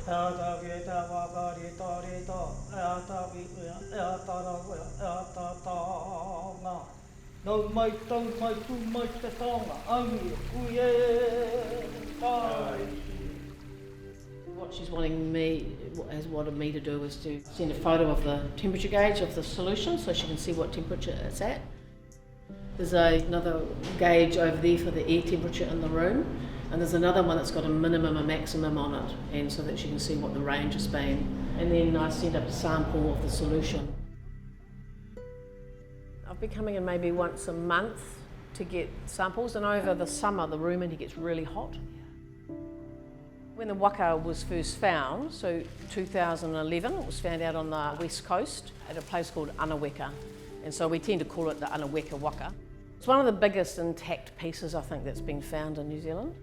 Anaweka Waka Taonga. No mai tau mai tu mai te taonga. Angi, uye, tai. What she's wanting me, has wanted me to do is to send a photo of the temperature gauge of the solution so she can see what temperature it's at. There's another gauge over there for the air temperature in the room, and there's another one that's got a minimum and maximum on it, and so that she can see what the range has been. And then I send up a sample of the solution. I've been coming in maybe once a month to get samples, and over the summer the room in here gets really hot. When the waka was first found, so 2011, it was found out on the west coast at a place called Anaweka, and so we tend to call it the Anaweka Waka. It's one of the biggest intact pieces I think that's been found in New Zealand.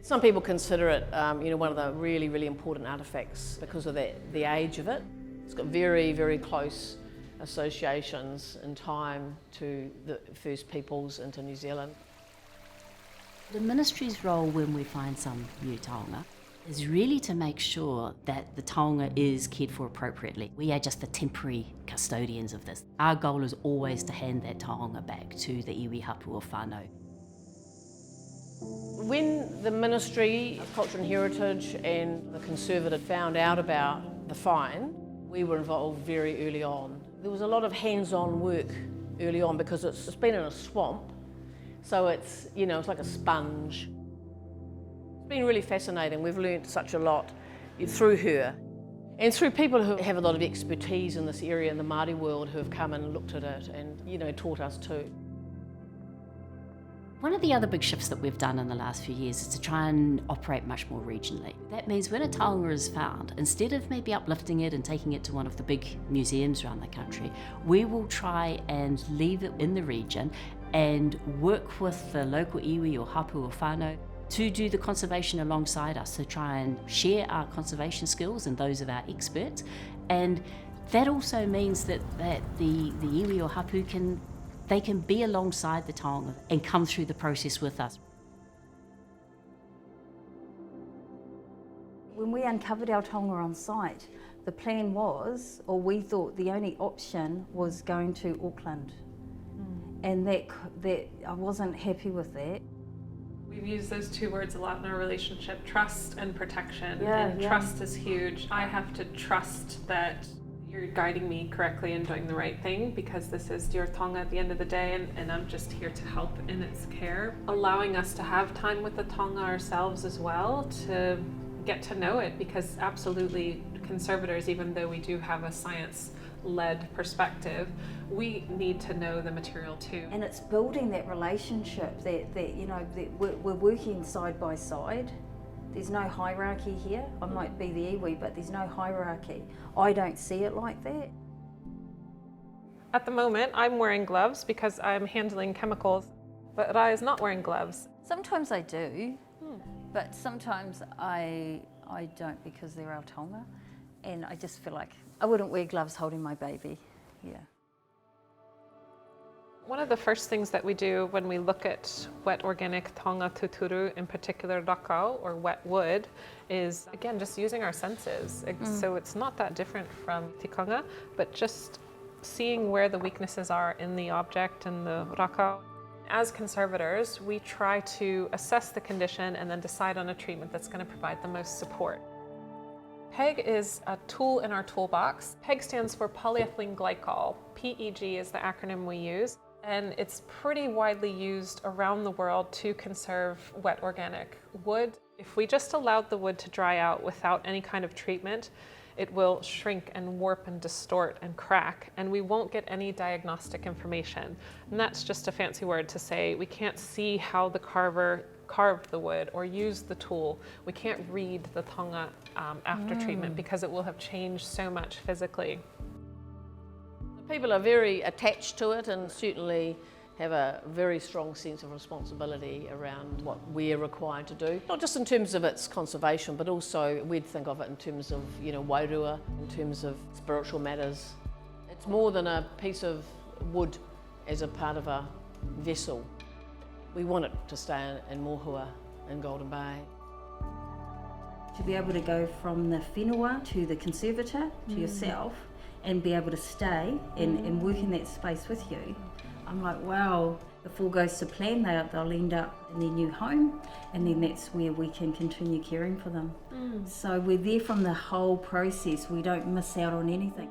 Some people consider it one of the really, really important artefacts because of the age of it. It's got very, very close associations in time to the first peoples into New Zealand. The ministry's role when we find some new taonga is really to make sure that the taonga is cared for appropriately. We are just the temporary custodians of this. Our goal is always to hand that taonga back to the iwi hapū or whānau. When the Ministry of Culture and Heritage and the Conservator found out about the find, we were involved very early on. There was a lot of hands-on work early on because it's been in a swamp, so it's like a sponge. It's been really fascinating. We've learnt such a lot through her and through people who have a lot of expertise in this area in the Māori world who have come and looked at it and taught us too. One of the other big shifts that we've done in the last few years is to try and operate much more regionally. That means when a taonga is found, instead of maybe uplifting it and taking it to one of the big museums around the country, we will try and leave it in the region and work with the local iwi or hapū or whānau to do the conservation alongside us, to try and share our conservation skills and those of our experts. And that also means that the iwi or hapū can be alongside the taonga and come through the process with us. When we uncovered our taonga on site, the plan was, or we thought the only option was going to Auckland. And that I wasn't happy with that. We've used those two words a lot in our relationship, trust and protection. Yeah. Trust is huge. I have to trust that you're guiding me correctly and doing the right thing because this is your taonga at the end of the day and I'm just here to help in its care. Allowing us to have time with the taonga ourselves as well to get to know it because absolutely conservators, even though we do have a science-led perspective, we need to know the material too. And it's building that relationship that we're working side by side. There's no hierarchy here. I might be the iwi, but there's no hierarchy. I don't see it like that. At the moment, I'm wearing gloves because I'm handling chemicals, but Rae is not wearing gloves. Sometimes I do, but sometimes I don't because they're our taonga, and I just feel like I wouldn't wear gloves holding my baby. Yeah. One of the first things that we do when we look at wet organic taonga tūturu, in particular rakau or wet wood, is again just using our senses. So it's not that different from tikanga, but just seeing where the weaknesses are in the object and the rakau. As conservators, we try to assess the condition and then decide on a treatment that's going to provide the most support. PEG is a tool in our toolbox. PEG stands for polyethylene glycol. PEG is the acronym we use. And it's pretty widely used around the world to conserve wet organic wood. If we just allowed the wood to dry out without any kind of treatment, it will shrink and warp and distort and crack, and we won't get any diagnostic information. And that's just a fancy word to say we can't see how the carver carved the wood or used the tool. We can't read the taonga after treatment because it will have changed so much physically. People are very attached to it and certainly have a very strong sense of responsibility around what we're required to do. Not just in terms of its conservation, but also we'd think of it in terms of, wairua, in terms of spiritual matters. It's more than a piece of wood as a part of a vessel. We want it to stay in Mohua in Golden Bay. To be able to go from the whenua to the conservator, to yourself, and be able to stay and work in that space with you, I'm like, wow, if all goes to plan, they'll end up in their new home, and then that's where we can continue caring for them. So we're there from the whole process. We don't miss out on anything.